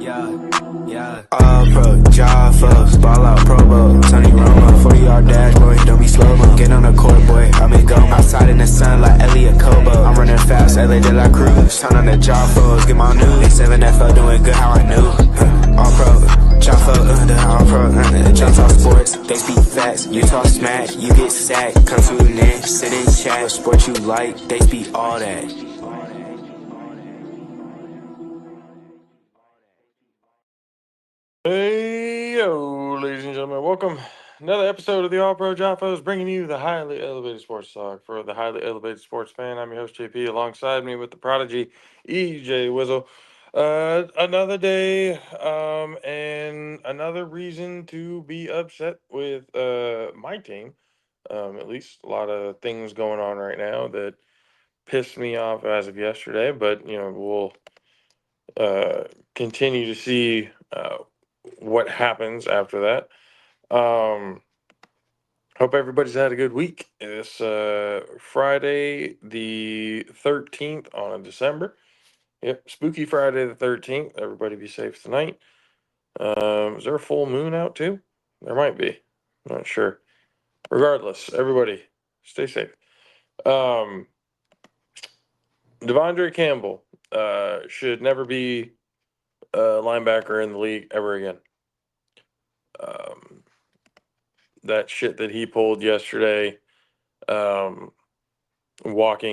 All-Pro JAFFos, ball out Pro Bowl, Tony Romo, 40-yard dash, boy, don't be slow-mo. Get on the court, boy, I'm in go. Outside in the sun like Elliot Kobo. I'm running fast, LA de la Cruz. Turn on the JAFFos, get my news. 7 FL doing good, how I knew. All-Pro JAFFo, the All-Pro, jumps off sports. They speak facts, you talk smack, you get sacked. Come to an end, sit in chat, sport you like, they speak all that. Hey, yo, ladies and gentlemen, welcome. Another episode of the All-Pro JAFFos, bringing you the highly elevated sports talk for the highly elevated sports fan. I'm your host, JP, alongside me with the prodigy, EJ Wizzle. Another day, and another reason to be upset with my team. At least a lot of things going on right now that pissed me off as of yesterday, but, we'll continue to see what happens after that. Hope everybody's had a good week. It's Friday the 13th on December. Yep, spooky Friday the 13th. Everybody be safe tonight. Is there a full moon out too? There might be. Not sure. Regardless, everybody stay safe. Devondre Campbell should never be a linebacker in the league ever again. That shit that he pulled yesterday, walking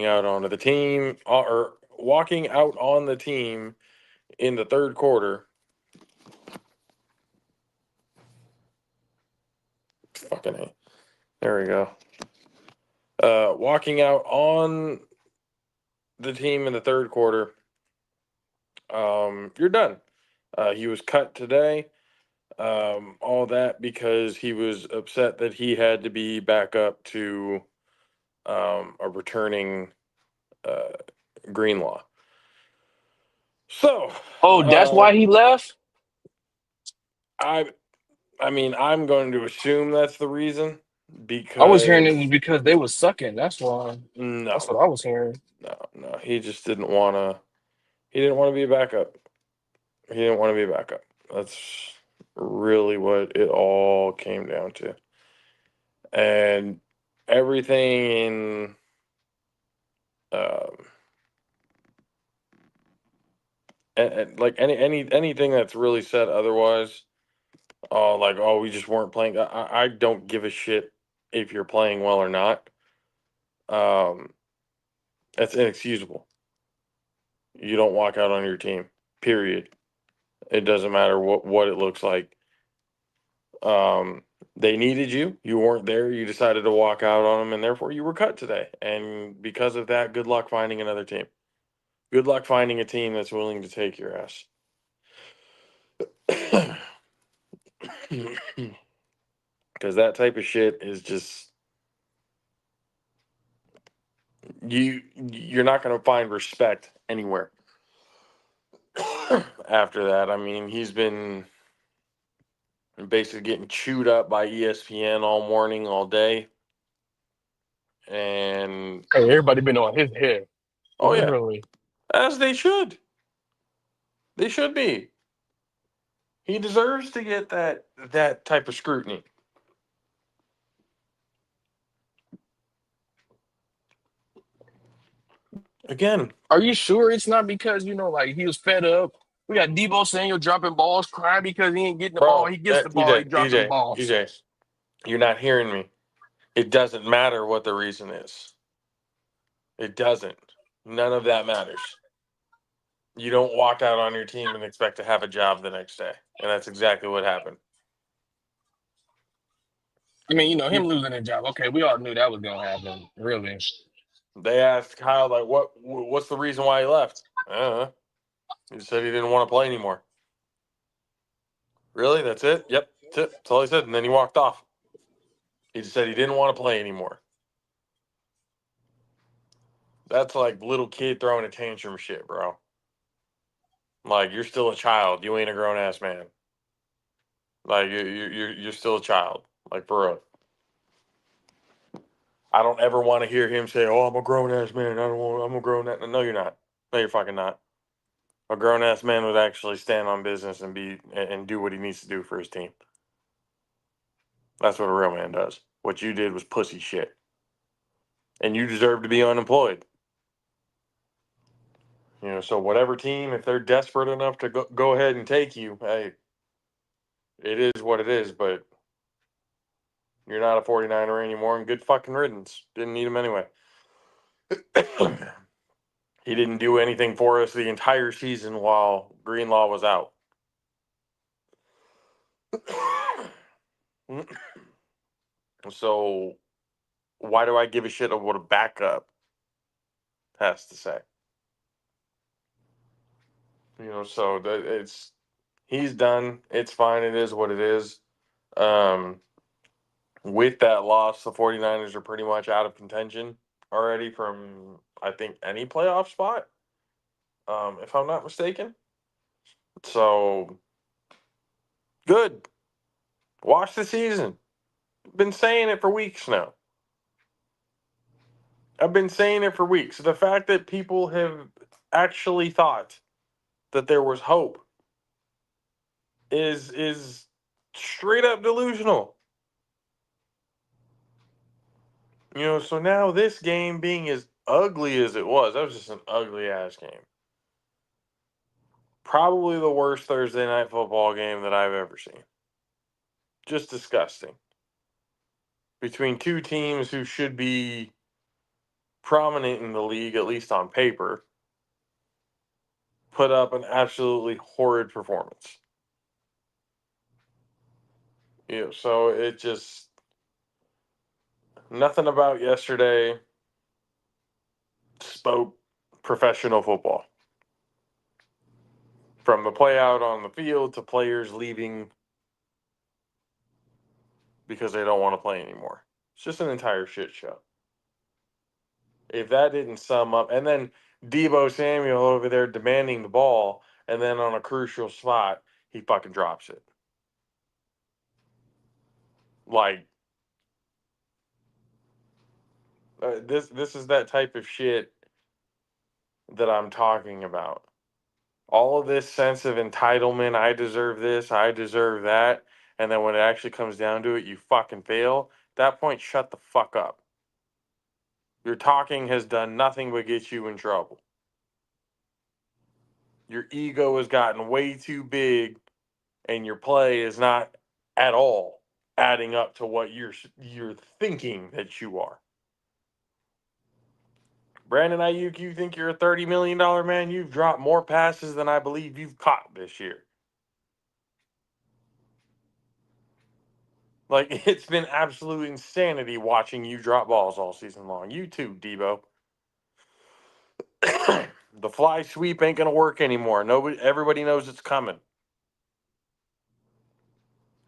out onto the team, or walking out on the team in the third quarter. Fucking A. There we go. Walking out on the team in the third quarter. You're done. He was cut today. All that because he was upset that he had to be back up to a returning Greenlaw. So, that's why he left? I mean, I'm going to assume that's the reason because I was hearing it was because they was sucking. That's why. no, That's what I was hearing. no, he just didn't want to. He didn't want to be a backup. He didn't want to be a backup. That's really what it all came down to, and everything in and like anything that's really said otherwise. Like, oh, we just weren't playing. I don't give a shit if you're playing well or not. That's inexcusable. You don't walk out on your team, period. It doesn't matter what it looks like. They needed you. You weren't there. You decided to walk out on them, and therefore you were cut today. And because of that, good luck finding another team. Good luck finding a team that's willing to take your ass. Because that type of shit is just you're not going to find respect anywhere after that. I mean, he's been basically getting chewed up by ESPN all morning, all day. And Hey, everybody been on his head. oh Literally. yeah, as they should. They should be. He deserves to get that type of scrutiny. Again, Are you sure it's not because, like he was fed up? We got Debo Samuel dropping balls, crying because he ain't getting the ball. bro, He gets the ball, he dropping balls. EJ, you're not hearing me. It doesn't matter what the reason is. It doesn't. None of that matters. You don't walk out on your team and expect to have a job the next day. And that's exactly what happened. I mean, him losing his job. Okay, we all knew that was gonna happen. Really. They asked Kyle, like, what's the reason why he left? I don't know. He said he didn't want to play anymore. Really? That's it? Yep. That's it. That's all he said. And then he walked off. He just said he didn't want to play anymore. That's like little kid throwing a tantrum shit, bro. Like, you're still a child. You ain't a grown ass man. Like, you're still a child. Like, for real. I don't ever want to hear him say, "Oh, I'm a grown ass man. I'm a grown ass." No, you're not. No, you're fucking not. A grown-ass man would actually stand on business and do what he needs to do for his team. That's what a real man does. What you did was pussy shit. And you deserve to be unemployed. So whatever team, if they're desperate enough to go ahead and take you, hey, it is what it is, but you're not a 49er anymore, and good fucking riddance. Didn't need him anyway. He didn't do anything for us the entire season while Greenlaw was out. So why do I give a shit of what a backup has to say? So he's done. It's fine. It is what it is. With that loss, the 49ers are pretty much out of contention already from, I think, any playoff spot, if I'm not mistaken. So, good. Watch the season. Been saying it for weeks now. I've been saying it for weeks. The fact that people have actually thought that there was hope is straight up delusional. So now this game being as ugly as it was, that was just an ugly ass game. Probably the worst Thursday night football game that I've ever seen. Just disgusting. Between two teams who should be prominent in the league, at least on paper, put up an absolutely horrid performance. So it just, nothing about yesterday spoke professional football. From the play out on the field to players leaving because they don't want to play anymore. It's just an entire shit show. If that didn't sum up, and then Deebo Samuel over there demanding the ball, and then on a crucial spot, he fucking drops it. Like, this is that type of shit that I'm talking about. All of this sense of entitlement, I deserve this, I deserve that, and then when it actually comes down to it, you fucking fail. At that point, shut the fuck up. Your talking has done nothing but get you in trouble. Your ego has gotten way too big, and your play is not at all adding up to what you're thinking that you are. Brandon Ayuk, you think you're a $30 million man? You've dropped more passes than I believe you've caught this year. Like, it's been absolute insanity watching you drop balls all season long. You too, Debo. The fly sweep ain't gonna work anymore. Everybody knows it's coming.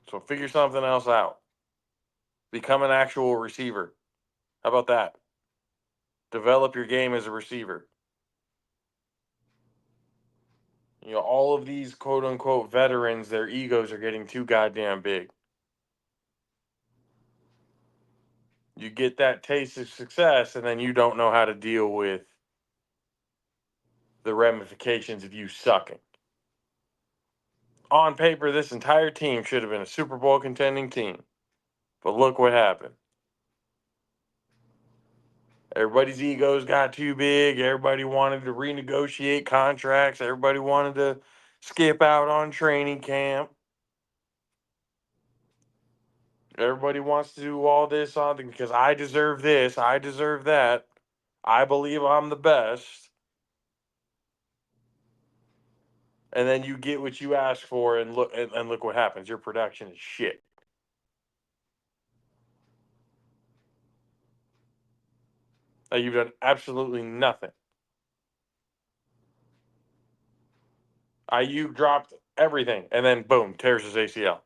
So figure something else out. Become an actual receiver. How about that? Develop your game as a receiver. All of these quote unquote veterans, their egos are getting too goddamn big. You get that taste of success, and then you don't know how to deal with the ramifications of you sucking. On paper, this entire team should have been a Super Bowl contending team. But look what happened. Everybody's egos got too big. Everybody wanted to renegotiate contracts. Everybody wanted to skip out on training camp. Everybody wants to do all this on because I deserve this, I deserve that. I believe I'm the best. And then you get what you ask for, and look what happens. Your production is shit. You've done absolutely nothing. You dropped everything, and then boom, tears his ACL.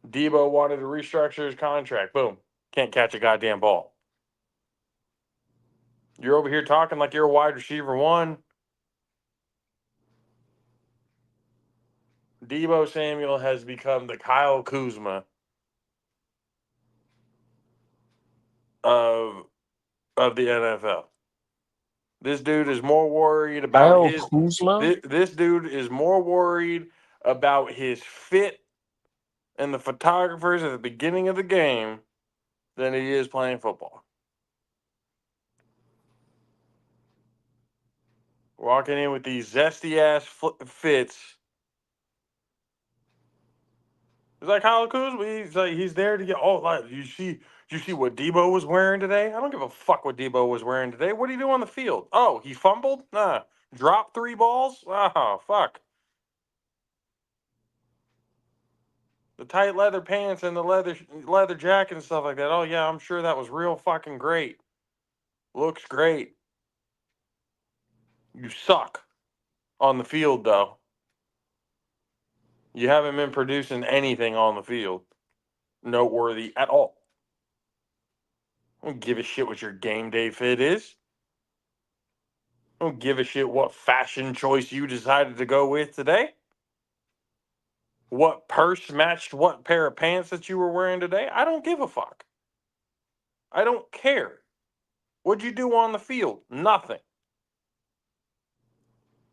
Debo wanted to restructure his contract. Boom, can't catch a goddamn ball. You're over here talking like you're a wide receiver one. Debo Samuel has become the Kyle Kuzma of the NFL. This dude is more worried about Kyle his. Kuzma? This dude is more worried about his fit and the photographers at the beginning of the game than he is playing football. Walking in with these zesty ass fits. It's like Kyle Kuzma. He's there to get. Oh, like you see what Debo was wearing today? I don't give a fuck what Debo was wearing today. What did he do on the field? Oh, he fumbled. Nah, dropped 3 balls. Oh, fuck. The tight leather pants and the leather jacket and stuff like that. Oh yeah, I'm sure that was real fucking great. Looks great. You suck on the field though. You haven't been producing anything on the field noteworthy at all. I don't give a shit what your game day fit is. I don't give a shit what fashion choice you decided to go with today. What purse matched what pair of pants that you were wearing today. I don't give a fuck. I don't care. What'd you do on the field? Nothing.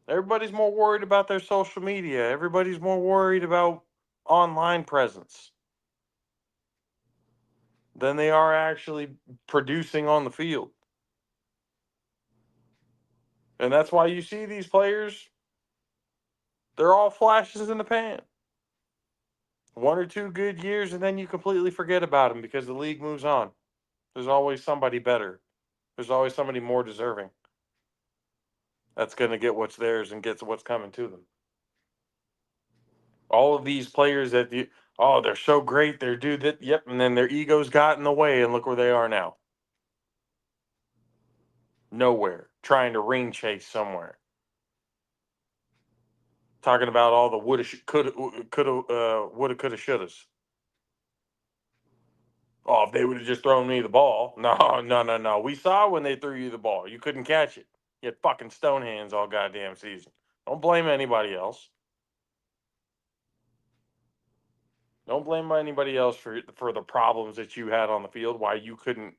Everybody's more worried about their social media. Everybody's more worried about online presence than they are actually producing on the field. And that's why you see these players, they're all flashes in the pan. 1 or 2 good years, and then you completely forget about them because the league moves on. There's always somebody better. There's always somebody more deserving that's going to get what's theirs and gets what's coming to them. All of these players that they're so great, they're dude that yep, and then their egos got in the way, and look where they are now. Nowhere, trying to ring chase somewhere. Talking about all the woulda, coulda, shouldas. Oh, if they would have just thrown me the ball. No. We saw when they threw you the ball. You couldn't catch it. You had fucking stone hands all goddamn season. Don't blame anybody else. Don't blame anybody else for the problems that you had on the field, why you couldn't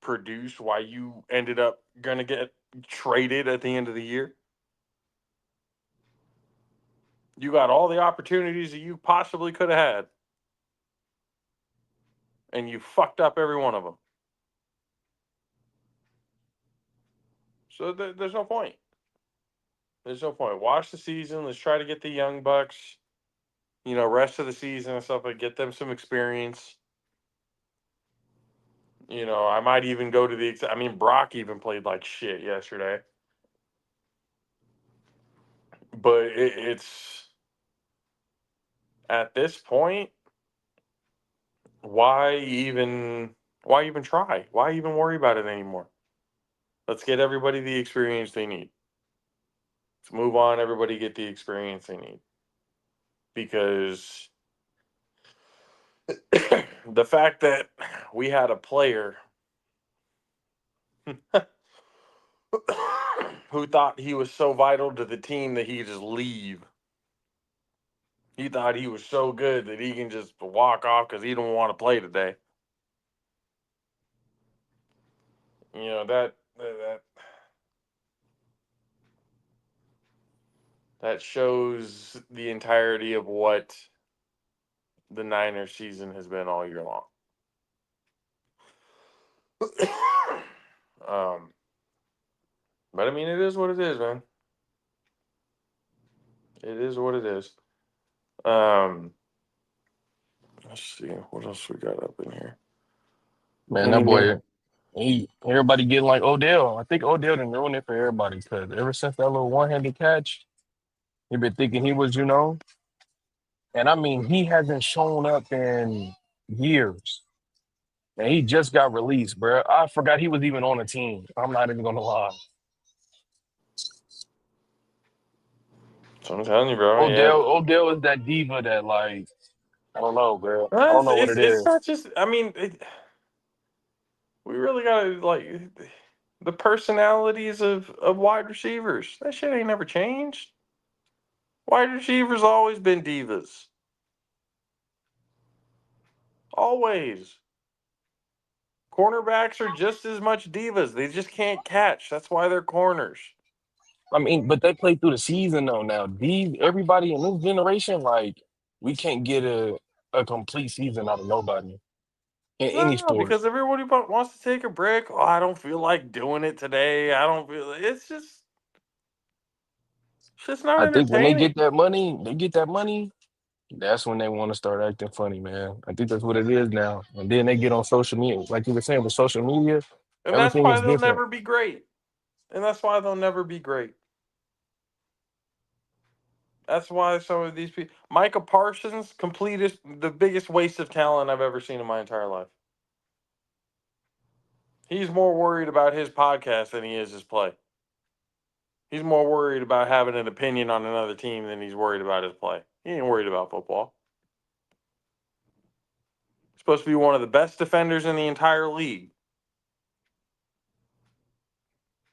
produce, why you ended up going to get traded at the end of the year. You got all the opportunities that you possibly could have had, and you fucked up every one of them. So there's no point. There's no point. Watch the season. Let's try to get the young bucks, rest of the season and stuff, like get them some experience. I might even go to Brock even played like shit yesterday. But it's at this point, why even try? Why even worry about it anymore? Let's get everybody the experience they need. Let's move on. Everybody get the experience they need. Because the fact that we had a player who thought he was so vital to the team that he could just leave. He thought he was so good that he can just walk off because he don't want to play today. That shows the entirety of what the Niners season has been all year long. But I mean, it is what it is, man. It is what it is. Let's see what else we got up in here. Man, that boy, everybody getting like Odell. I think Odell done ruined it for everybody because ever since that little one-handed catch, he been thinking he was, and I mean, he hasn't shown up in years. And he just got released, bro. I forgot he was even on a team. I'm not even gonna lie. So I'm telling you, bro. Yeah. Odell is that diva that like I don't know, bro. I don't know what it It's is. not just. I mean, we really gotta like the personalities of wide receivers. That shit ain't never changed. Wide receivers always been divas. Cornerbacks are just as much divas. They just can't catch. That's why they're corners. I mean, but they play through the season though. Now, everybody in this generation, like, we can't get a complete season out of nobody in any No, sport. because everybody wants to take a break. Oh, I don't feel like doing it today. I don't feel it's just not I think when entertaining. they get that money, that's when they want to start acting funny, man. I think that's what it is now. And then they get on social media, like you were saying with social media, And that's everything why is they'll different. never be great. And that's why they'll never be great. That's why some of these people, Micah Parsons, completest the biggest waste of talent I've ever seen in my entire life. He's more worried about his podcast than he is his play. He's more worried about having an opinion on another team than he's worried about his play. He ain't worried about football. He's supposed to be one of the best defenders in the entire league.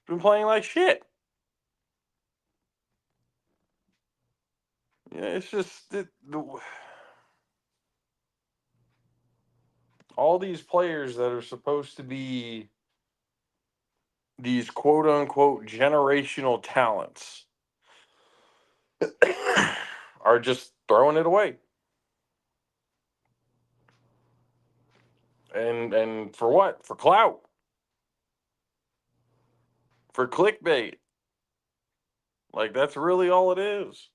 Been playing like shit. Yeah, it's just all these players that are supposed to be these quote unquote generational talents are just throwing it away. And for what? For clout. For clickbait. Like that's really all it is.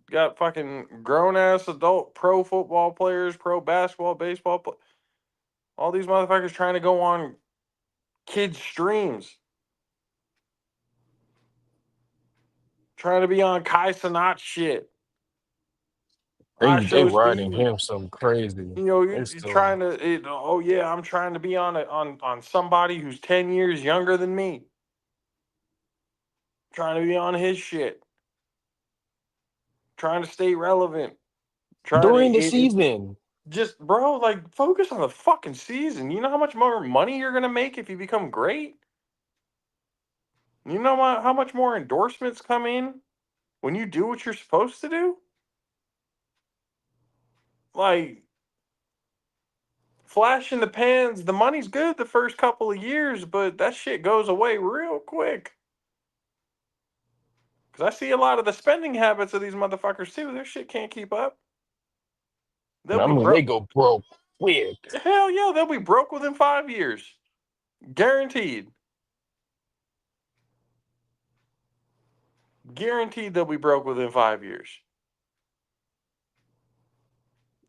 Got fucking grown ass adult pro football players, pro basketball, baseball, all these motherfuckers trying to go on kids' streams, trying to be on Kai Cenat shit. I They show riding Steve, him some crazy. you're It's still trying to. Oh yeah, I'm trying to be on somebody who's 10 years younger than me. Trying to be on his shit. Trying to stay relevant. Trying to during the season. just bro, like focus on the fucking season. You know how much more money you're gonna make if you become great. You know how much more endorsements come in when you do what you're supposed to do. Like flash in the pans, the money's good the first couple of years, but that shit goes away real quick. Because I see a lot of the spending habits of these motherfuckers too. Their shit can't keep up. They'll I be mean, they broke. go broke quick. Hell yeah, they'll be broke within 5 years. Guaranteed. Guaranteed they'll be broke within 5 years.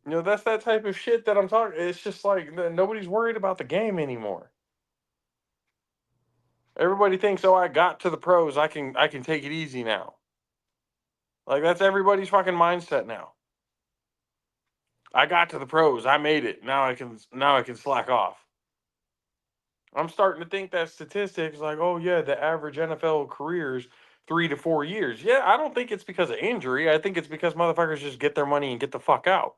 That's that type of shit that I'm talking. It's just like nobody's worried about the game anymore. Everybody thinks, oh, I got to the pros. I can take it easy now. Like that's everybody's fucking mindset now. I got to the pros. I made it. Now I can slack off. I'm starting to think that statistics like, oh yeah, the average NFL career is 3 to 4 years. Yeah, I don't think it's because of injury. I think it's because motherfuckers just get their money and get the fuck out.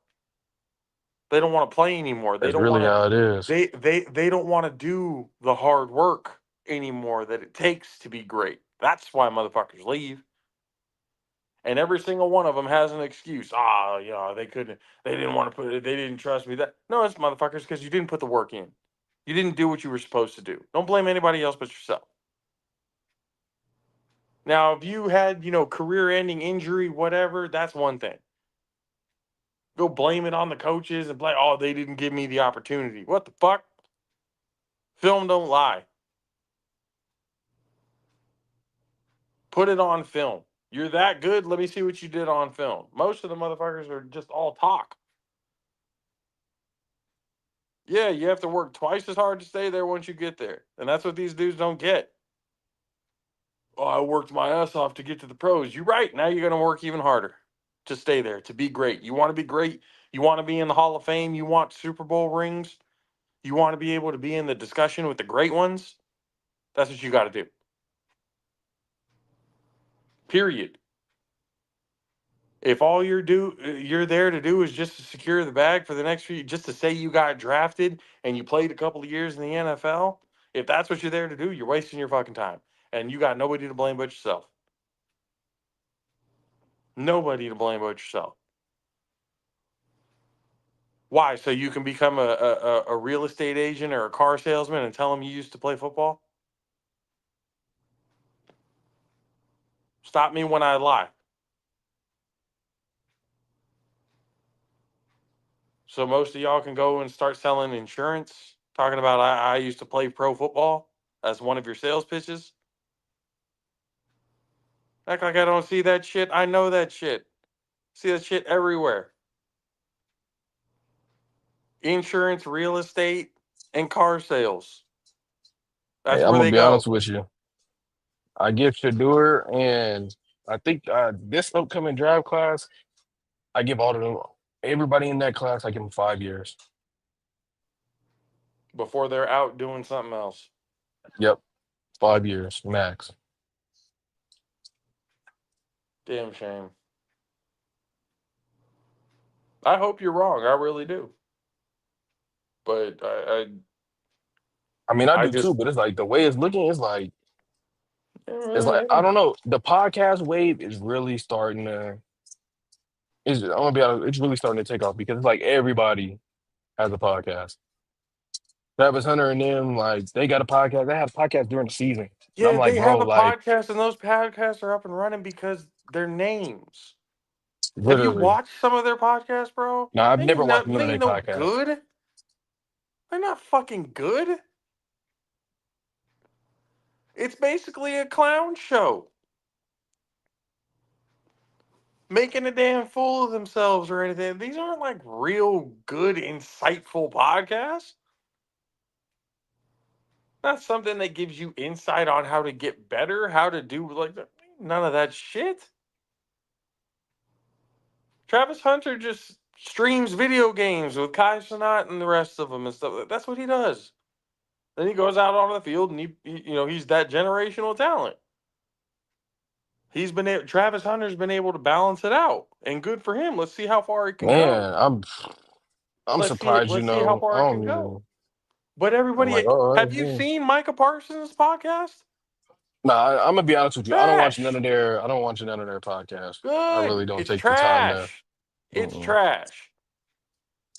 They don't want to play anymore. They That's don't really want to. how it is. They don't want to do the hard work anymore that it takes to be great. That's why motherfuckers leave. And every single one of them has an excuse. They couldn't. They didn't want to put it. They didn't trust me. That no, it's motherfuckers because you didn't put the work in. You didn't do what you were supposed to do. Don't blame anybody else but yourself. Now, if you had, career-ending injury, whatever, that's one thing. Go blame it on the coaches and blame, oh, they didn't give me the opportunity. What the fuck? Film don't lie. Put it on film. You're that good. Let me see what you did on film. Most of the motherfuckers are just all talk. Yeah, you have to work twice as hard to stay there once you get there. And that's what these dudes don't get. Oh, I worked my ass off to get to the pros. You're right. Now you're going to work even harder to stay there, to be great. You want to be great. You want to be in the Hall of Fame. You want Super Bowl rings. You want to be able to be in the discussion with the great ones. That's what you got to do. Period. If all you're there to do is just to secure the bag for the next few, just to say you got drafted and you played a couple of years in the NFL, if that's what you're there to do, you're wasting your fucking time. And you got nobody to blame but yourself. Nobody to blame but yourself. Why? So you can become a real estate agent or a car salesman and tell them you used to play football? Stop me when I lie. So most of y'all can go and start selling insurance, talking about I used to play pro football as one of your sales pitches. Act like I don't see that shit. I know that shit. See that shit everywhere. Insurance, real estate, and car sales. Hey, That's I'm where gonna they be honest go. with you. I give Shador and I think this upcoming draft class, I give all of them, everybody in that class, I give them 5 years. Before they're out doing something else. Yep, 5 years max. Damn shame. I hope you're wrong. I really do. But I mean, I I do too, just but it's like the way it's looking, it's like I hey, don't know. The podcast wave is really starting to. I'm gonna be honest, it's really starting to take off because it's like everybody has a podcast. Travis Hunter and them, like they got a podcast. They have a podcast during the season, and I'm yeah, like, they bro, have a like podcast, and those podcasts are up and running because they're names. Have you literally. watched some of their podcasts, bro? No, I've They ain't never watched not, none of they their ain't no podcasts. good. They're not fucking good. It's basically a clown show. Making a damn fool of themselves or anything. These aren't like real good, insightful podcasts. Not something that gives you insight on how to get better, how to do like none of that shit. Travis Hunter just streams video games with Kai Cenat and the rest of them and stuff. That's what he does. Then he goes out on the field and he's that generational talent. Travis Hunter's been able to balance it out, and good for him. Let's see how far it can go. Man, I'm surprised. Let's see how I far it can don't go. even. But I'm like, everybody, oh, have you seen Micah Parsons' podcast? nah. I'm gonna be honest with you. I don't watch none Trash. of their. I don't watch none of their podcasts. I Good. really don't It's take the time to. trash. It's Mm-mm. trash.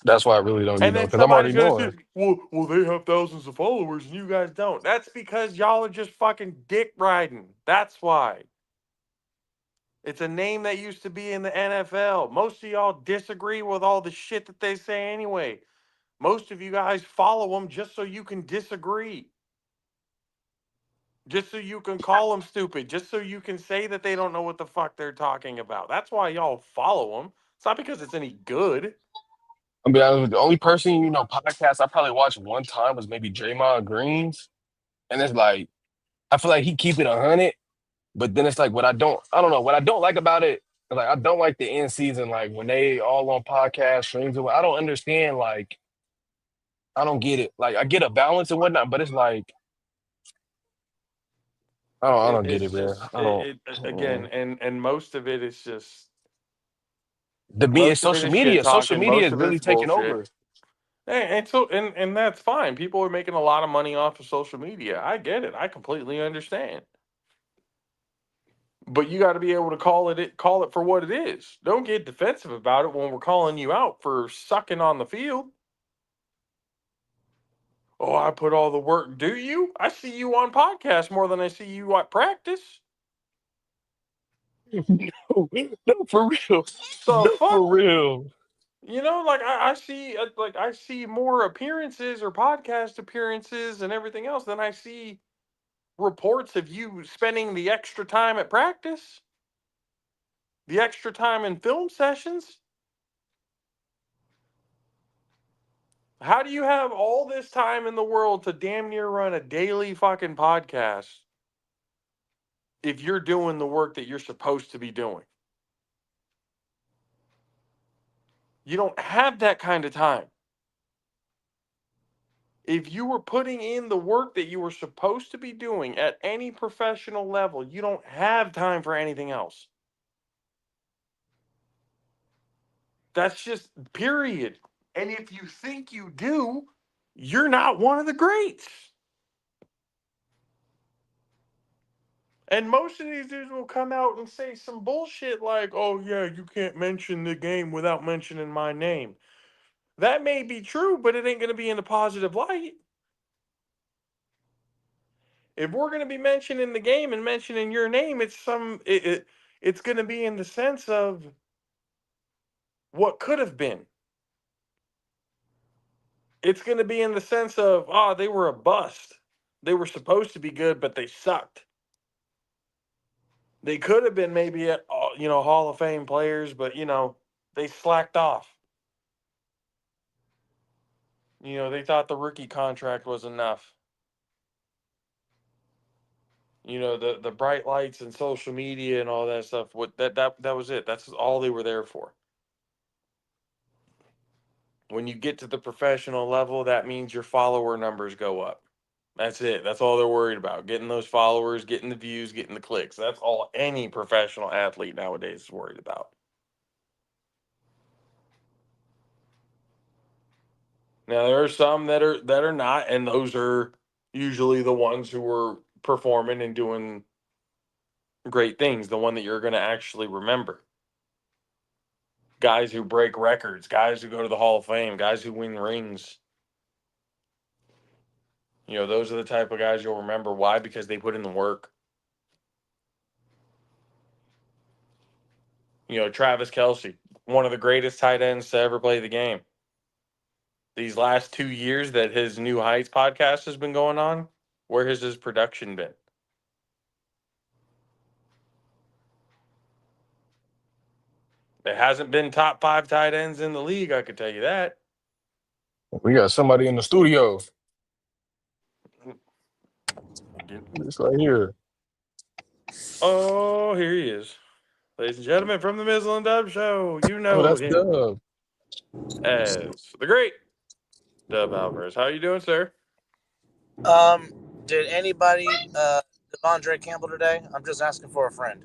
That's why I really don't. And then Because I'm already somebody's gonna say, knowing. well, they have thousands of followers and you guys don't. That's because y'all are just fucking dick riding. That's why. It's a name that used to be in the NFL. Most of y'all disagree with all the shit that they say anyway. Most of you guys follow them just so you can disagree. Just so you can call them stupid. Just so you can say that they don't know what the fuck they're talking about. That's why y'all follow them. It's not because it's any good. I'll be honest with you. The only person podcast I probably watched one time was maybe Draymond Green's, and it's like I feel like he keep it 100, but then it's like I don't know what I don't like about it. Like I don't like the end season, like when they all on podcast streams. I don't understand. Like I don't get it. Like I get a balance and whatnot, but it's like I don't get It's it, man. just I don't. again, and most of it is just The me is most of it social is shit media. Social talking. media Most is of really it's taking bullshit. over. And that's fine. People are making a lot of money off of social media. I get it. I completely understand. But you got to be able to call it for what it is. Don't get defensive about it when we're calling you out for sucking on the field. Oh, I put all the work. Do you? I see you on podcasts more than I see you at practice. No, no, for real. The No, fuck? for real. Like I see more appearances or podcast appearances and everything else than I see reports of you spending the extra time at practice, the extra time in film sessions. How do you have all this time in the world to damn near run a daily fucking podcast if you're doing the work that you're supposed to be doing? You don't have that kind of time. If you were putting in the work that you were supposed to be doing at any professional level, you don't have time for anything else. That's just period. And if you think you do, you're not one of the greats. And most of these dudes will come out and say some bullshit like, oh, yeah, you can't mention the game without mentioning my name. That may be true, but it ain't going to be in a positive light. If we're going to be mentioning the game and mentioning your name, it's going to be in the sense of what could have been. It's going to be in the sense of, they were a bust. They were supposed to be good, but they sucked. They could have been maybe at, Hall of Fame players, but, they slacked off. They thought the rookie contract was enough. The bright lights and social media and all that stuff. That was it. That's all they were there for. When you get to the professional level, that means your follower numbers go up. That's it. That's all they're worried about. Getting those followers, getting the views, getting the clicks. That's all any professional athlete nowadays is worried about. Now there are some that are not, and those are usually the ones who are performing and doing great things, the one that you're going to actually remember. Guys who break records, guys who go to the Hall of Fame, guys who win rings. Those are the type of guys you'll remember. Why? Because they put in the work. Travis Kelce, one of the greatest tight ends to ever play the game. These last 2 years that his New Heights podcast has been going on, where has his production been? It hasn't been top 5 tight ends in the league, I could tell you that. We got somebody in the studio. It's right here. Oh, here he is. Ladies and gentlemen, from the Mizzle and Dub Show, That's him Dub. as the great Dub Alvarez. How you doing, sir? Did anybody Devondre Campbell today? I'm just asking for a friend.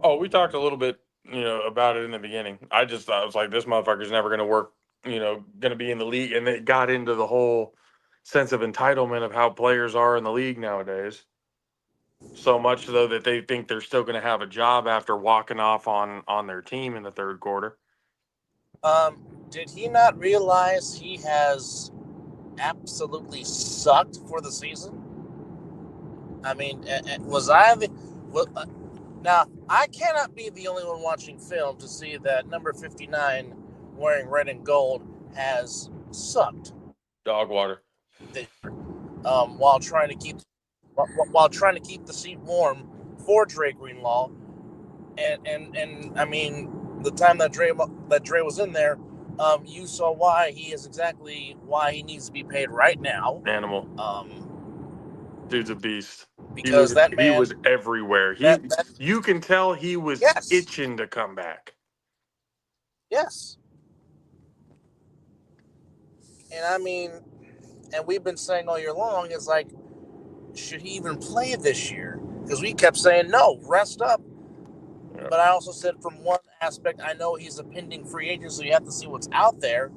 Oh, we talked a little bit, about it in the beginning. I was like, this motherfucker's never going to work, going to be in the league. And it got into the whole sense of entitlement of how players are in the league nowadays. So much so that they think they're still going to have a job after walking off on their team in the third quarter. Did he not realize he has absolutely sucked for the season? I mean, now, I cannot be the only one watching film to see that number 59 wearing red and gold has sucked. Dog water. While trying to keep the seat warm for Dre Greenlaw, and I mean, the time that Dre was in there, you saw why he needs to be paid right now. Animal. Dude's a beast. Because he was everywhere. You can tell he was itching to come back. Yes. And I mean, and we've been saying all year long, it's like, should he even play this year? Because we kept saying, no, rest up. Yeah. But I also said, from one aspect, I know he's a pending free agent, so you have to see what's out there.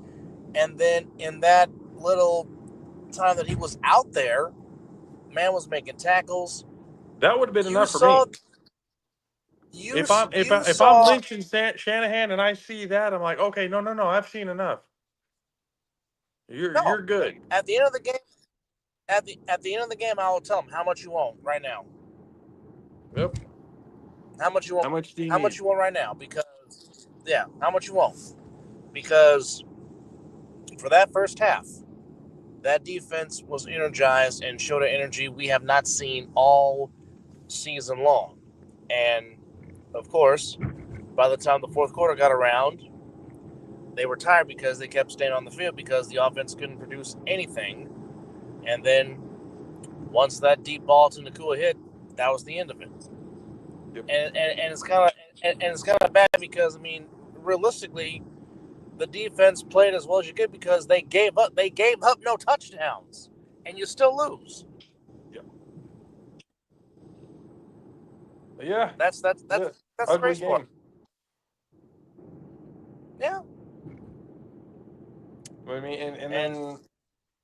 And then in that little time that he was out there, man was making tackles. That would have been enough for me. If I'm lynching Shanahan and I see that, I'm like, okay, no, I've seen enough. You're good. At the end of the game, at the end of the game, I will tell him how much you want right now. Yep. How much you want? How much do you How need? much you want right now? How much you want? Because for that first half, that defense was energized and showed an energy we have not seen all season long. And of course, by the time the fourth quarter got around, they were tired because they kept staying on the field because the offense couldn't produce anything. And then once that deep ball to Nakua hit, that was the end of it. Yep. And it's kind of bad because, I mean, realistically, the defense played as well as you could because they gave up no touchdowns, and you still lose. Yeah. That's the race part. Yeah. I mean, and then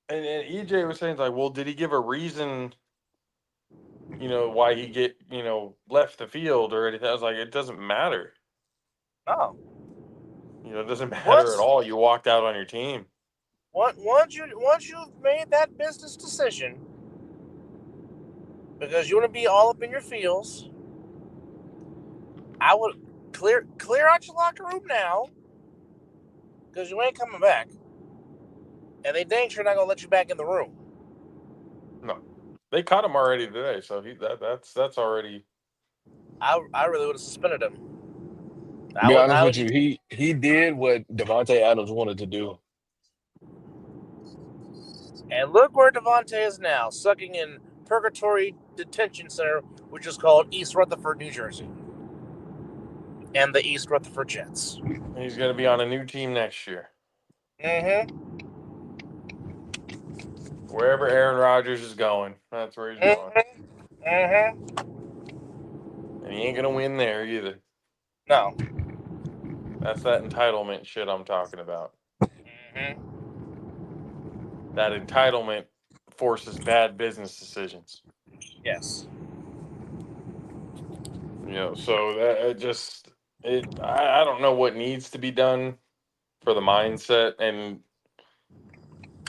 EJ was saying, like, well, did he give a reason, why he left the field or anything? I was like, it doesn't matter. Oh. It doesn't matter at all. You walked out on your team. once you've made that business decision, because you want to be all up in your feels, I would clear out your locker room now, because you ain't coming back, and they dang sure not gonna let you back in the room. No, they caught him already today, so that's already. I really would have suspended him. Be honest with you, he did what Devontae Adams wanted to do. And look where Devontae is now, sucking in Purgatory Detention Center, which is called East Rutherford, New Jersey, and the East Rutherford Jets. He's going to be on a new team next year. Mm-hmm. Wherever Aaron Rodgers is going, that's where he's going. Mm-hmm. And he ain't going to win there either. No. That's that entitlement shit I'm talking about. Mm-hmm. That entitlement forces bad business decisions. Yes. So that I don't know what needs to be done for the mindset. And,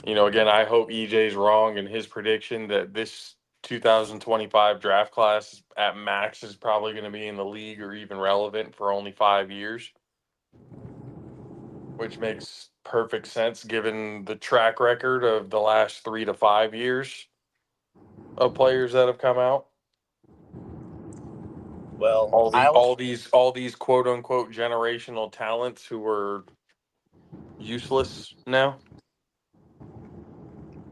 again, I hope EJ's wrong in his prediction that this 2025 draft class at max is probably going to be in the league or even relevant for only 5 years, which makes perfect sense given the track record of the last 3 to 5 years of players that have come out. Well, all these quote unquote generational talents who were useless now.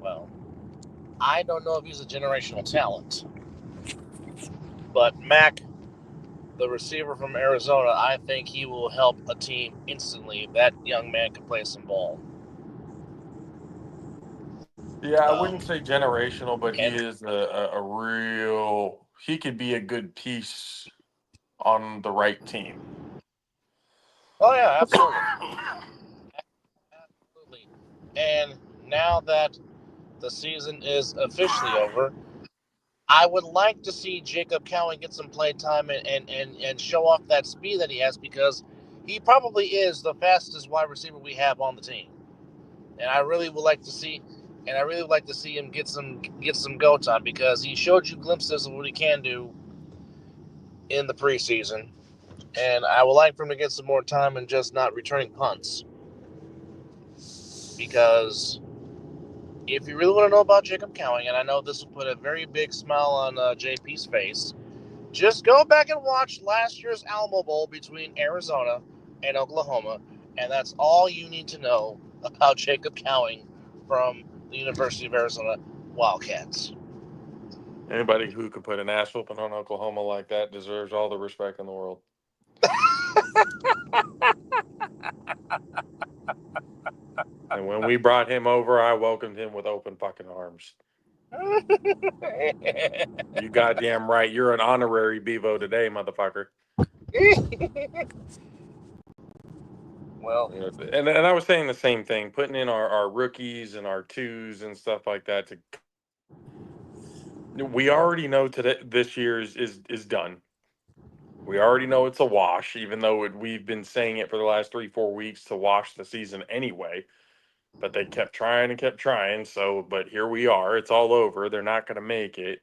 Well, I don't know if he's a generational talent, but Mac, the receiver from Arizona, I think he will help a team instantly if that young man can play some ball. Yeah, I wouldn't say generational, but he And is a real. He could be a good piece on the right team. oh yeah, absolutely. Absolutely. And now that the season is officially over, I would like to see Jacob Cowan get some play time and show off that speed that he has, because he probably is the fastest wide receiver we have on the team. And I really would like to see him get some go time, because he showed you glimpses of what he can do in the preseason. And I would like for him to get some more time and just not returning punts. Because if you really want to know about Jacob Cowan, and I know this will put a very big smile on JP's face, just go back and watch last year's Alamo Bowl between Arizona and Oklahoma, and that's all you need to know about Jacob Cowan from the University of Arizona Wildcats. Anybody who could put an ass whooping on Oklahoma like that deserves all the respect in the world. And when we brought him over, I welcomed him with open fucking arms. You goddamn right. You're an honorary Bevo today, motherfucker. Well, and I was saying the same thing, putting in our rookies and our twos and stuff like that. We already know today this year is done. We already know it's a wash, even though we've been saying it for the last 3-4 weeks to wash the season anyway. But they kept trying and kept trying. But here we are. It's all over. They're not going to make it.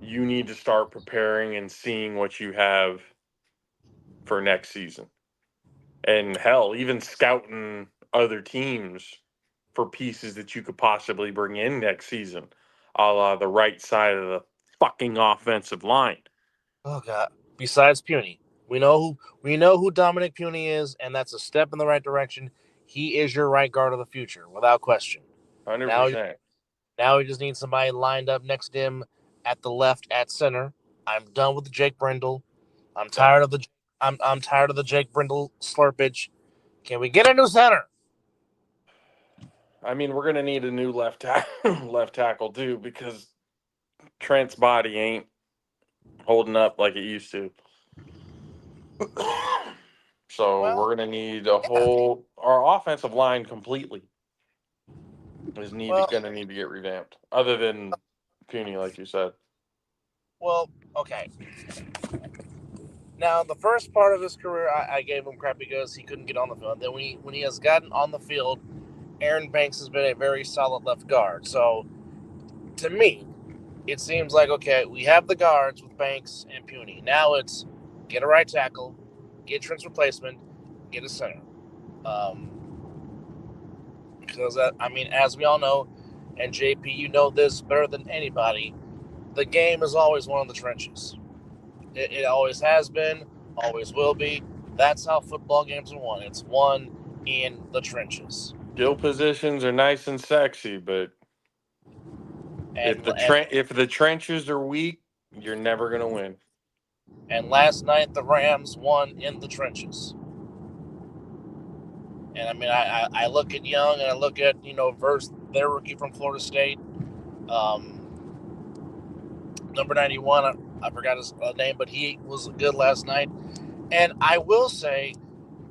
You need to start preparing and seeing what you have for next season. And hell, even scouting other teams for pieces that you could possibly bring in next season, a la the right side of the fucking offensive line. oh God! Besides Puny, we know who Dominic Puny is, and that's a step in the right direction. He is your right guard of the future, without question. 100%. Now we just need somebody lined up next to him at the left, at center. I'm done with the Jake Brindle. I'm tired of the Jake Brindle slurpage. Can we get a new center? I mean, we're gonna need a new left tackle too, because Trent's body ain't holding up like it used to. So we're gonna need our offensive line completely gonna need to get revamped. Other than Puny, like you said. Well, okay. Now, the first part of his career, I gave him crap because he couldn't get on the field. Then when he has gotten on the field Aaron Banks has been a very solid left guard. So, to me, it seems like, okay, we have the guards with Banks and Puny. Now it's get a right tackle, get Trent's replacement, get a center. Because, as we all know, and JP, you know this better than anybody, the game is always one of the trenches. It always has been, always will be. That's how football games are won. It's won in the trenches. Skill positions are nice and sexy, but if the trenches are weak, you're never gonna win. And last night the Rams won in the trenches. And I look at Young and I look at versus their rookie from Florida State, number 91. I forgot his name, but he was good last night. And I will say,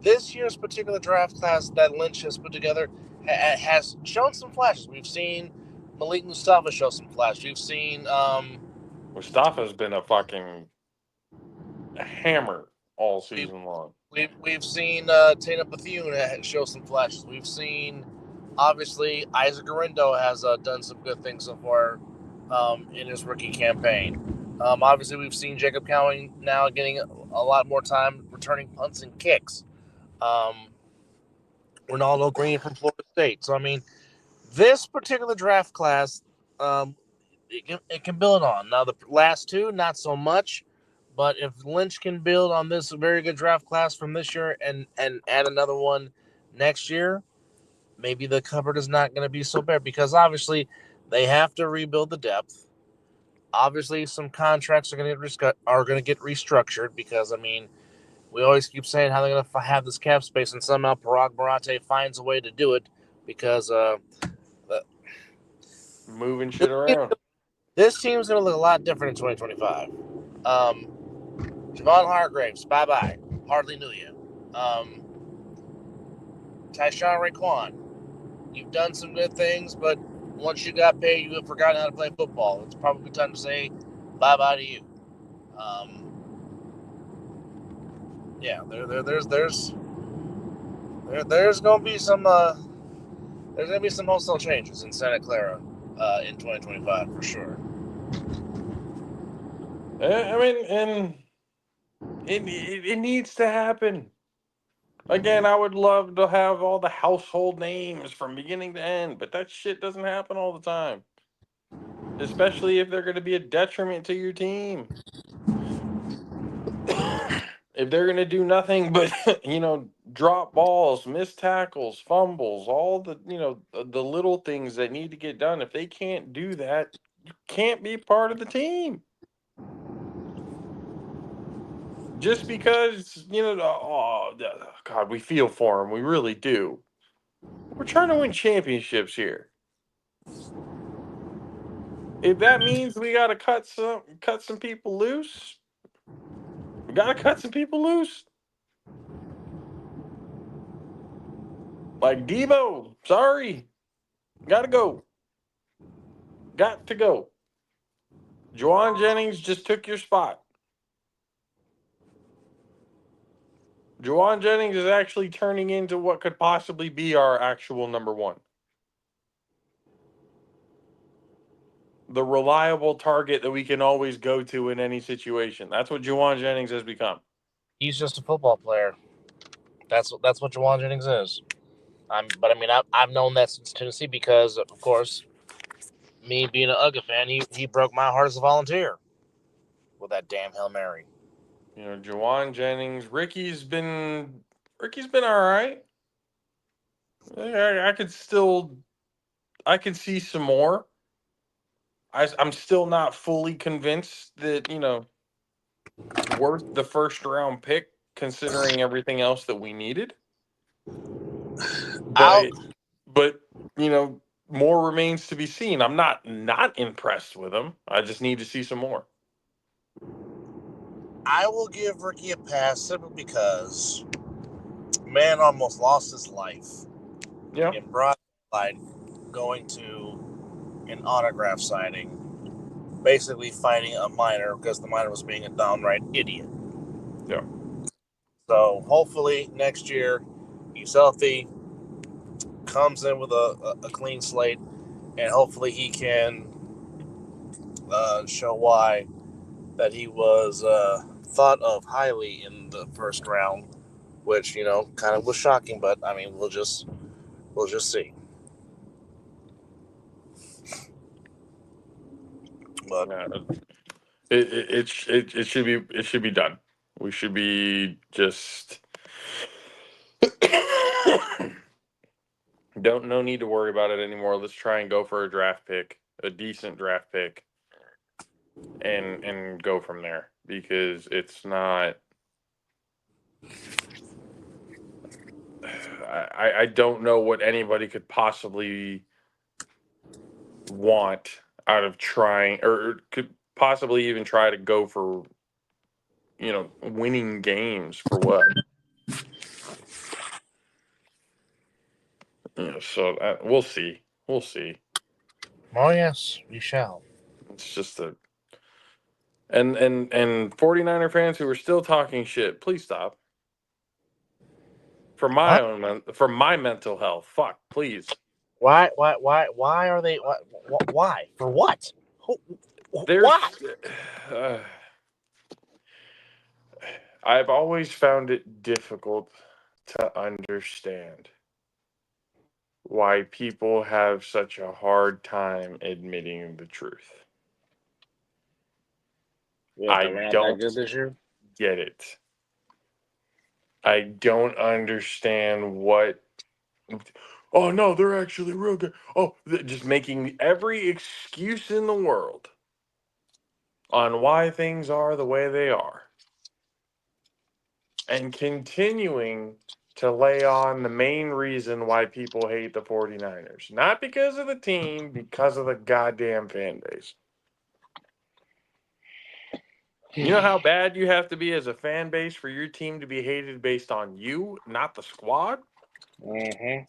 this year's particular draft class that Lynch has put together has shown some flashes. We've seen Malik Mustafa show some flashes. We've seen Mustafa's been a fucking hammer all season long. We've seen Taina Bethune show some flashes. We've seen, obviously, Isaac Orindo has done some good things so far in his rookie campaign. Obviously, we've seen Jacob Cowing now getting a lot more time returning punts and kicks. Ronaldo Green from Florida State. So, this particular draft class, it can build on. Now, the last two, not so much. But if Lynch can build on this very good draft class from this year and add another one next year, maybe the cupboard is not going to be so bad, because obviously they have to rebuild the depth. Obviously, some contracts are going to get restructured, because we always keep saying how they're going to have this cap space, and somehow Parag Barate finds a way to do it, because moving shit around. This team's going to look a lot different in 2025. Javon Hargraves, bye-bye. Hardly knew you. Tyshawn Raekwon, you've done some good things, but once you got paid, you have forgotten how to play football. It's probably time to say bye-bye to you. There's going to be some wholesale changes in Santa Clara in 2025 for sure. And it needs to happen. Again, I would love to have all the household names from beginning to end, but that shit doesn't happen all the time. Especially if they're going to be a detriment to your team. If they're going to do nothing but, drop balls, miss tackles, fumbles, all the, the little things that need to get done. If they can't do that, you can't be part of the team. Just because, God, we feel for them. We really do. We're trying to win championships here. If that means we got to cut some people loose, we got to cut some people loose. Like Debo, sorry. Got to go. Got to go. Juwan Jennings just took your spot. Juwan Jennings is actually turning into what could possibly be our actual number one. The reliable target that we can always go to in any situation. That's what Juwan Jennings has become. He's just a football player. That's what Juwan Jennings is. I've known that since Tennessee, because, of course, me being an UGA fan, he broke my heart as a volunteer with that damn Hail Mary. Juwan Jennings, Ricky's been all right. I could see some more. I'm still not fully convinced that, worth the first round pick, considering everything else that we needed. But more remains to be seen. I'm not impressed with him. I just need to see some more. I will give Ricky a pass simply because man almost lost his life. Yeah. In broad daylight, going to an autograph signing, basically fighting a minor because the minor was being a downright idiot. Yeah. So hopefully next year he's healthy. comes in with a clean slate, and hopefully he can show why that he was thought of highly in the first round, which kind of was shocking. But I mean, we'll just see. But Yeah, it should be done. We should be just don't no need to worry about it anymore. Let's try and go for a draft pick, a decent draft pick, and go from there because it's not. I don't know what anybody could possibly want out of trying or could possibly even try to go for winning games for what. So we'll see. We'll see. oh yes, we shall. It's just a and 49er fans who are still talking shit, please stop. For my What? own for my mental health. Fuck, please. Why are they? Why? For what? There's Why? uh, I've always found it difficult to understand why people have such a hard time admitting the truth. What, that I we're not that don't good this year? get it. I don't understand what. Oh no, they're actually real good. Oh, just making every excuse in the world on why things are the way they are, and continuing to lay on the main reason why people hate the 49ers. Not because of the team, because of the goddamn fan base. You know how bad you have to be as a fan base for your team to be hated based on you, not the squad? Mm-hmm.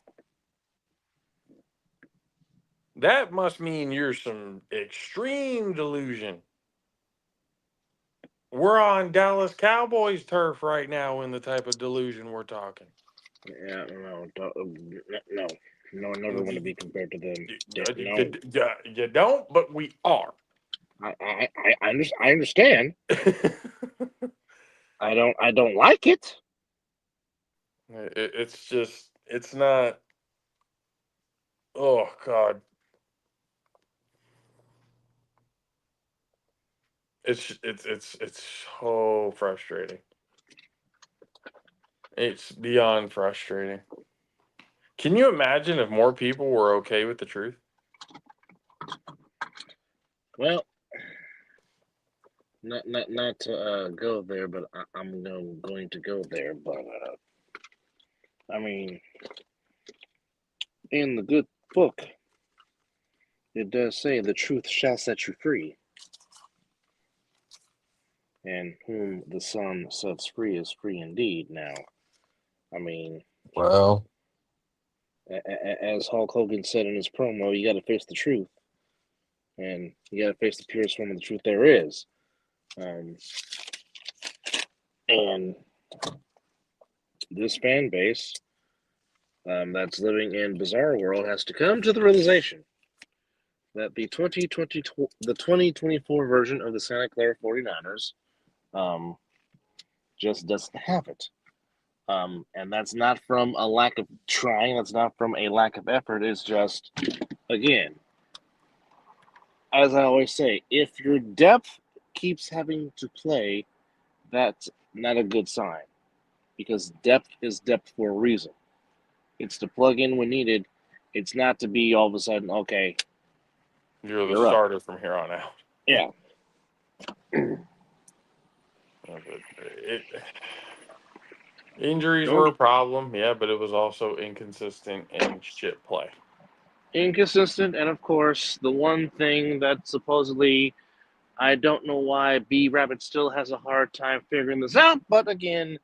That must mean you're some extreme delusion. We're on Dallas Cowboys turf right now in the type of delusion we're talking. Yeah, no. No, I never want to be compared to them. No, You don't, but we are. I understand. I don't like it. It's just, it's not. Oh God, it's so frustrating. It's beyond frustrating. Can you imagine if more people were okay with the truth? Well, not to go there, but I'm going to go there. But I mean, in the good book, it does say the truth shall set you free, and whom the Son sets free is free indeed. Now, I mean, Well, as Hulk Hogan said in his promo, you got to face the truth, and you got to face the purest form of the truth there is. And this fan base that's living in bizarre world has to come to the realization that the 2024 version of the Santa Clara 49ers just doesn't have it. And that's not from a lack of trying. That's not from a lack of effort. It's just, again, as I always say, if your depth keeps having to play, that's not a good sign. Because depth is depth for a reason. It's to plug in when needed. It's not to be all of a sudden, okay, You're the you're up. starter from here on out. Yeah. Injuries were a problem, yeah, but it was also inconsistent and shit play. Inconsistent, and of course, the one thing that supposedly, I don't know why B Rabbit still has a hard time figuring this out, but again,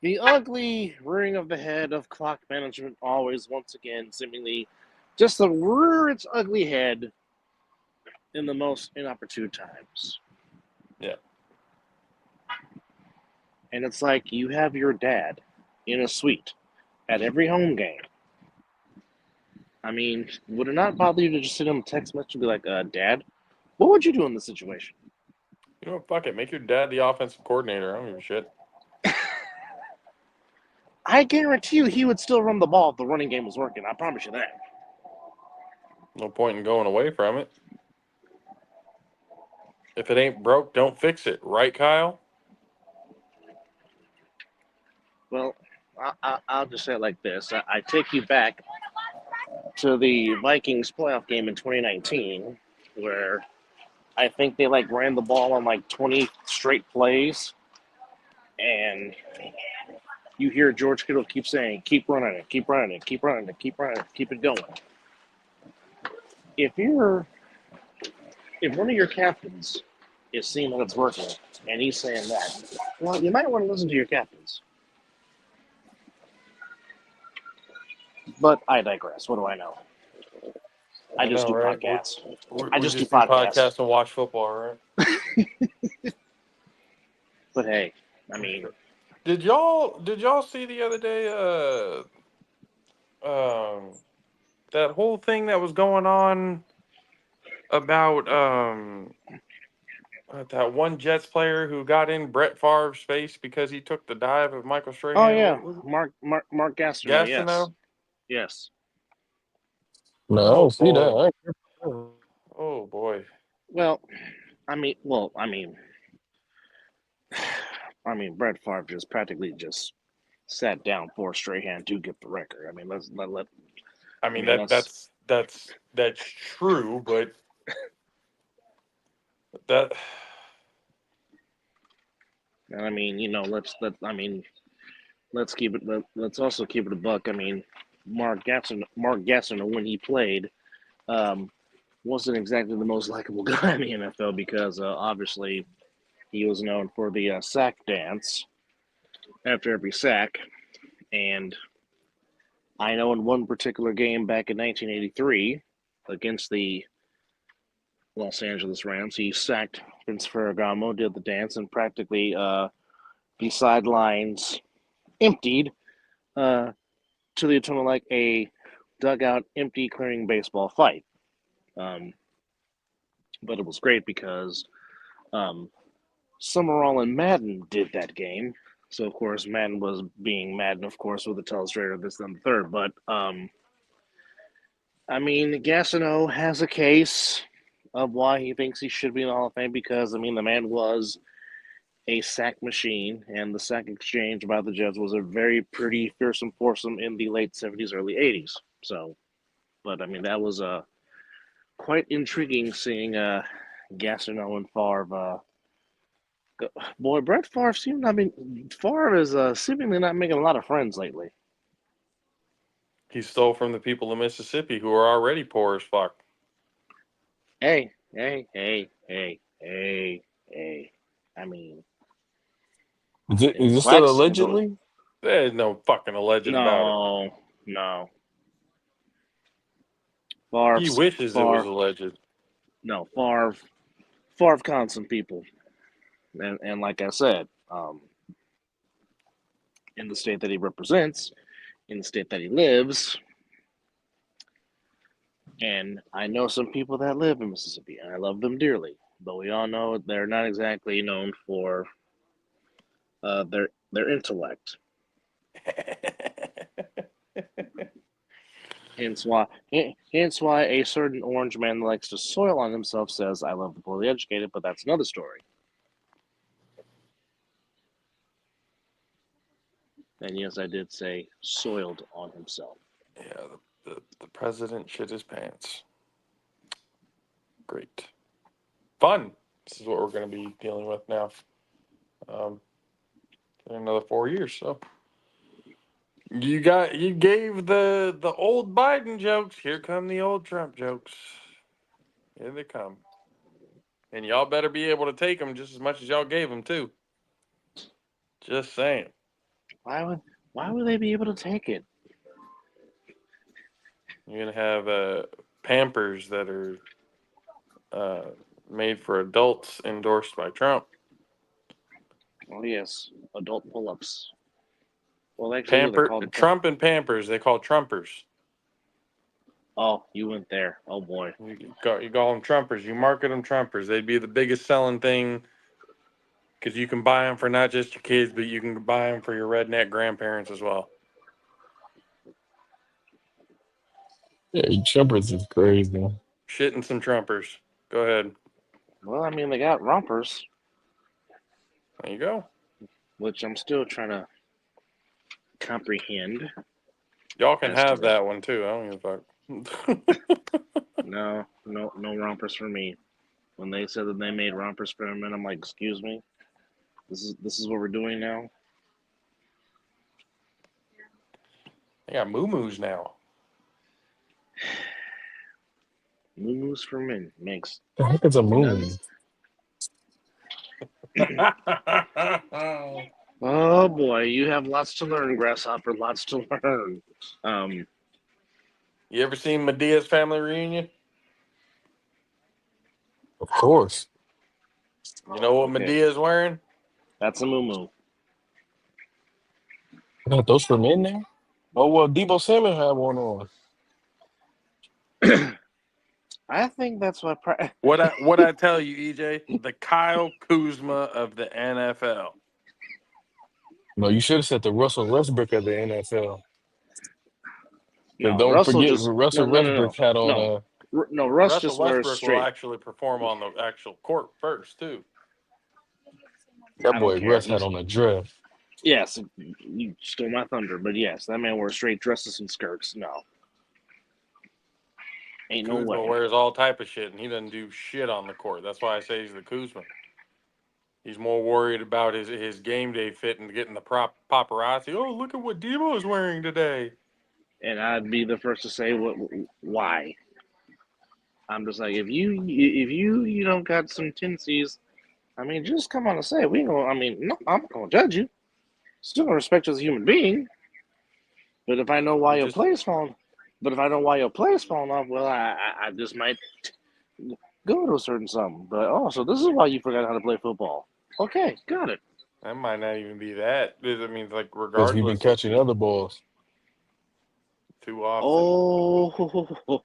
the ugly rearing of the head of clock management always, once again, seemingly just to rear its ugly head in the most inopportune times. Yeah. And it's like you have your dad in a suite at every home game. I mean, would it not bother you to just send him a text message and be like, Dad, what would you do in this situation? You know, fuck it. Make your dad the offensive coordinator. I don't give a shit. I guarantee you he would still run the ball if the running game was working. I promise you that. No point in going away from it. If it ain't broke, don't fix it. Right, Kyle? Well, I'll just say it like this. I take you back to the Vikings playoff game in 2019 where I think they ran the ball on 20 straight plays, and you hear George Kittle keep saying, keep running it, keep running it, keep running it, keep running it, keep it going. If one of your captains is seeing that it's working and he's saying that, well, you might want to listen to your captains. But I digress. What do I know? I just do right? podcasts. I just do podcasts and watch football, right? But hey, I mean, did y'all see the other day that whole thing that was going on about that one Jets player who got in Brett Favre's face because he took the dive of Michael Strahan? oh yeah, Mark Gastineau, Gastineau? yes. No, I Oh don't see that. boy. I ain't care for that. Oh boy. Well, I mean, Brett Favre just practically just sat down for Strahan to get the record. I mean, let. I mean that's true, but that And I mean, let's keep it. Let's also keep it a buck. I mean, Mark Gastineau, when he played, wasn't exactly the most likable guy in the NFL because obviously he was known for the sack dance after every sack. And I know in one particular game back in 1983 against the Los Angeles Rams, he sacked Vince Ferragamo, did the dance, and practically the sidelines emptied to the tune of like a dugout empty clearing baseball fight. But it was great because Summerall and Madden did that game. So, of course, Madden was being Madden, of course, with the telestrator, this, and the third. But, I mean, Gastineau has a case of why he thinks he should be in the Hall of Fame because, I mean, the man was a sack machine, and the sack exchange by the Jets was a very pretty fearsome foursome in the late 70s, early 80s. So, but, I mean, that was quite intriguing seeing Gastineau and Favre boy, Brett Favre Favre is seemingly not making a lot of friends lately. he stole from the people of Mississippi who are already poor as fuck. Hey. I mean, Is it still flag scandal. allegedly? There's no fucking alleged about it. No. He wishes it was alleged. No, Favre conned some people, and like I said, in the state that he represents, in the state that he lives, and I know some people that live in Mississippi, and I love them dearly, but we all know they're not exactly known for their intellect. Hence why a certain orange man that likes to soil on himself says, "I love the poorly educated," but that's another story. And yes, I did say soiled on himself. Yeah, the president shit his pants. Great. Fun. This is what we're going to be dealing with now. In another 4 years, so. You gave the old Biden jokes. Here come the old Trump jokes. Here they come. And y'all better be able to take them just as much as y'all gave them, too. Just saying. Why would they be able to take it? You're going to have Pampers that are made for adults endorsed by Trump. Oh yes, adult pull-ups. Well, actually, they're called Trump and Pampers, they call Trumpers. Oh, you went there. Oh boy. You call them trumpers. You market them trumpers. They'd be the biggest selling thing because you can buy them for not just your kids, but you can buy them for your redneck grandparents as well. Yeah, Chumpers is crazy. Shitting some trumpers. Go ahead. Well, I mean, they got rompers, There you go. which I'm still trying to comprehend. Y'all can As to have that one too. I don't give a fuck. No rompers for me. When they said that they made rompers for men, I'm like, excuse me, this is what we're doing now. They got moo-moos now. Moo-moos for men makes The heck is a none. moon? Oh boy, you have lots to learn, Grasshopper. Lots to learn. You ever seen Medea's family reunion? Of course. You know what Okay, Medea's wearing? that's a moo-moo. I got those for men now. Oh well, Debo Samuel had one on. I think that's what. What I tell you, EJ? The Kyle Kuzma of the NFL. No, you should have said the Russell Westbrook of the NFL. Because No, don't Russell forget, just Russell Westbrook had on no. No, Russ Russell just wears Westbrook will straight. actually perform on the actual court first too. that I don't boy care. Russ had on a dress. Yes, you stole my thunder, but yes, that man wears straight dresses and skirts. No, ain't no Kuzma way. wears all type of shit, and he doesn't do shit on the court. That's why I say he's the Kuzma. He's more worried about his game day fit and getting the paparazzi. Oh, look at what Debo's wearing today. And I'd be the first to say why. I'm just like, if you don't got some tendencies, I mean, just come on and say it. We gonna, I mean, no, I'm not gonna judge you. Still gonna respect you as a human being. But if I know why You your just play's falling, off, well, I just might go to a certain something. But oh, so this is why you forgot how to play football. Okay, got it. that might not even be that. I mean, like Because he been regardless, catching other balls. too often. Oh,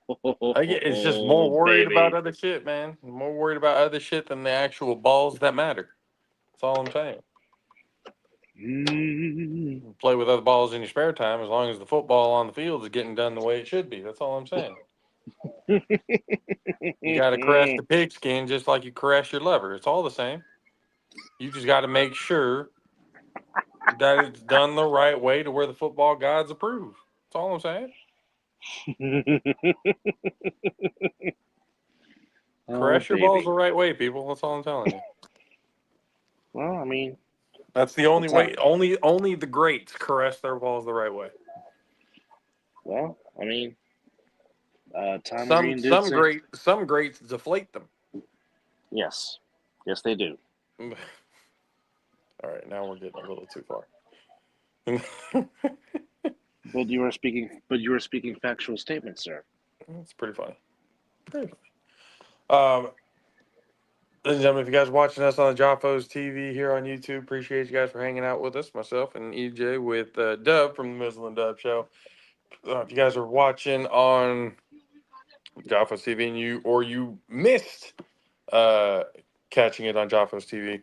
It's just more worried about baby. other shit, man. More worried about other shit than the actual balls that matter. That's all I'm saying. Mm. Play with other balls in your spare time as long as the football on the field is getting done the way it should be. That's all I'm saying. You got to caress the pigskin just like you caress your lever. It's all the same. You just got to make sure that it's done the right way to where the football gods approve. That's all I'm saying. Oh, Caress your balls baby. the right way, people. That's all I'm telling you. Well, I mean, That's the only it's not. way. Only the greats caress their balls the right way. Well, I mean, Tom Some Green did say some greats deflate them. yes, yes, they do. All right, now we're getting a little too far. But you are speaking factual statements, sir. It's pretty funny. Pretty funny. Ladies and gentlemen, if you guys are watching us on the Jaffos TV here on YouTube, appreciate you guys for hanging out with us. Myself and EJ with Dub from the Mizzle and Dub Show. If you guys are watching on Jaffos TV and you missed catching it on Jaffos TV,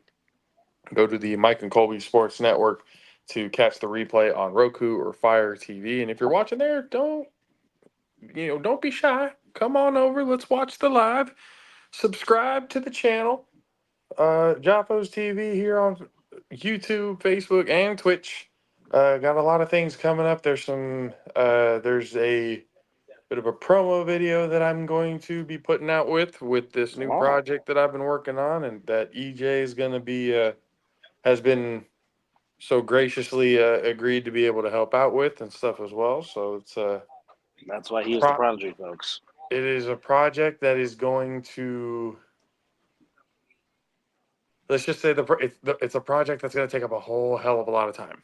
go to the Mike and Colby Sports Network to catch the replay on Roku or Fire TV. And if you're watching there, don't be shy. Come on over. Let's watch the live. Subscribe to the channel. Jaffos TV here on YouTube, Facebook, and Twitch. Got a lot of things coming up. There's a bit of a promo video that I'm going to be putting out with this new Oh, project that I've been working on, and that EJ is going to be has been so graciously agreed to be able to help out with and stuff as well. So it's that's why he is the prodigy, folks. it is a project that is going to, let's just say it's a project that's going to take up a whole hell of a lot of time,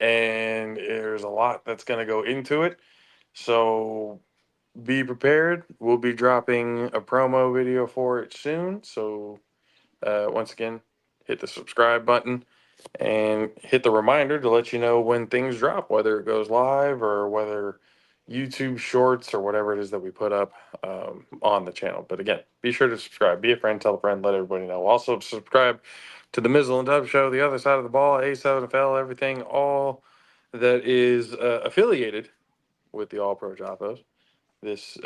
and there's a lot that's going to go into it. So be prepared. We'll be dropping a promo video for it soon. So once again, hit the subscribe button and hit the reminder to let you know when things drop, whether it goes live or whether YouTube shorts or whatever it is that we put up on the channel. But again, be sure to subscribe, be a friend, tell a friend, let everybody know. Also subscribe to the Mizzle and Dub Show, the other side of the ball, A7FL, everything, all that is affiliated with the All-Pro JAFFOs. This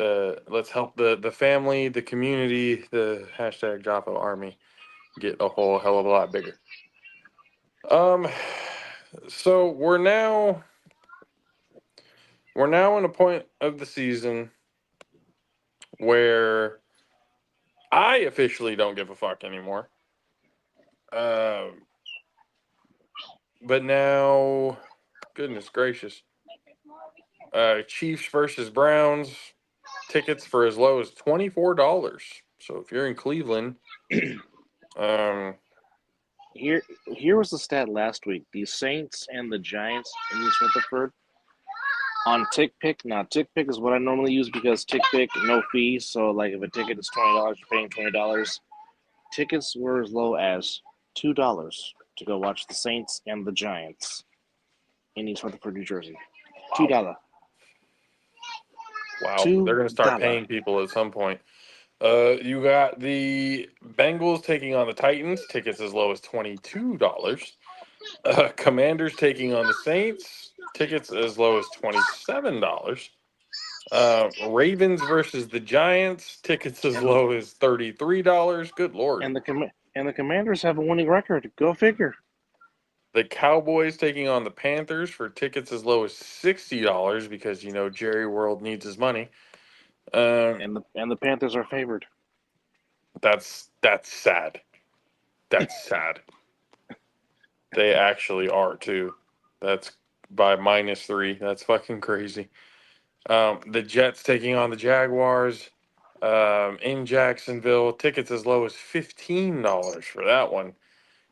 let's help the family, the community, the hashtag Jaffo Army get a whole hell of a lot bigger. So we're now in a point of the season where I officially don't give a fuck anymore. But now, goodness gracious, Chiefs versus Browns tickets for as low as $24. So if you're in Cleveland, Here was the stat last week: the Saints and the Giants in East Rutherford on TickPick. Now, TickPick is what I normally use because TickPick no fee. So, like, if a ticket is $20, you're paying $20. Tickets were as low as $2 to go watch the Saints and the Giants in East Rutherford, New Jersey. $2. wow, they're going to start paying people at some point. You got the Bengals taking on the Titans, tickets as low as $22. Commanders taking on the Saints, tickets as low as $27. Ravens versus the Giants, tickets as low as $33. Good Lord. And the Commanders have a winning record. Go figure. The Cowboys taking on the Panthers for tickets as low as $60 because Jerry World needs his money. And the Panthers are favored. That's sad. That's sad. They actually are too. That's by -3. That's fucking crazy. The Jets taking on the Jaguars in Jacksonville. Tickets as low as $15 for that one.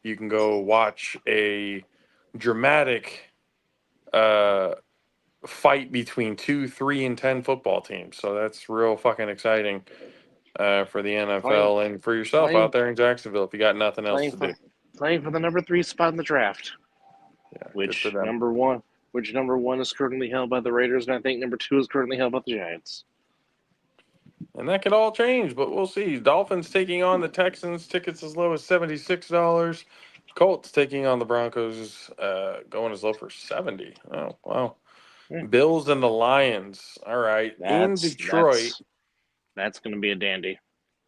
You can go watch a dramatic fight between 2, 3, and 10 football teams. So that's real fucking exciting for the NFL and for yourself out there in Jacksonville if you got nothing else to do. Playing for the number 3 spot in the draft. Yeah, which number one is currently held by the Raiders, and I think number 2 is currently held by the Giants. And that could all change, but we'll see. Dolphins taking on the Texans, tickets as low as $76. Colts taking on the Broncos, going as low for $70. Oh, wow. Yeah. Bills and the Lions. All right. In Detroit. That's going to be a dandy.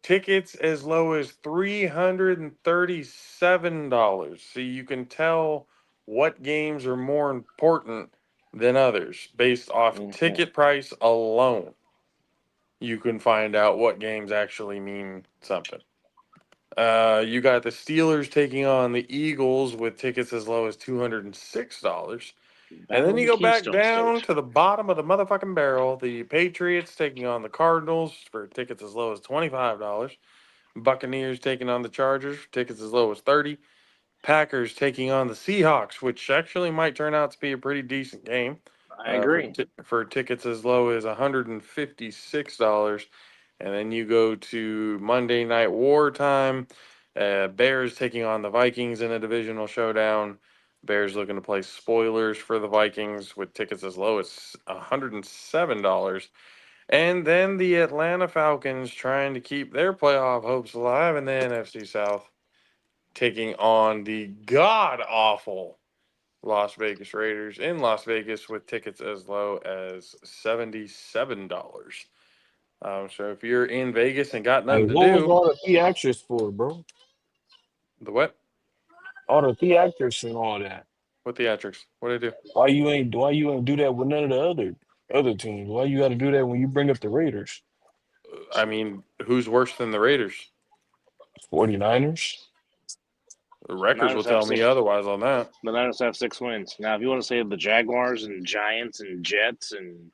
Tickets as low as $337. So you can tell what games are more important than others based off ticket price alone. You can find out what games actually mean something. You got the Steelers taking on the Eagles with tickets as low as $206. And then you go back down to the bottom of the motherfucking barrel. The Patriots taking on the Cardinals for tickets as low as $25. Buccaneers taking on the Chargers for tickets as low as $30. Packers taking on the Seahawks, which actually might turn out to be a pretty decent game. I agree. For tickets as low as $156. And then you go to Monday Night War time. Bears taking on the Vikings in a divisional showdown. Bears looking to play spoilers for the Vikings with tickets as low as $107. And then the Atlanta Falcons trying to keep their playoff hopes alive in the NFC South, taking on the god-awful Las Vegas Raiders in Las Vegas with tickets as low as $77. So if you're in Vegas and got nothing to What was do, all the theatrics for, bro? the what? All the theatrics and all that. What theatrics? What did I do? Why you ain't do that with none of the other teams? Why you got to do that when you bring up the Raiders? I mean, who's worse than the Raiders? 49ers? The record will tell me otherwise on that. The Niners have 6 wins. Now, if you want to say the Jaguars and Giants and Jets and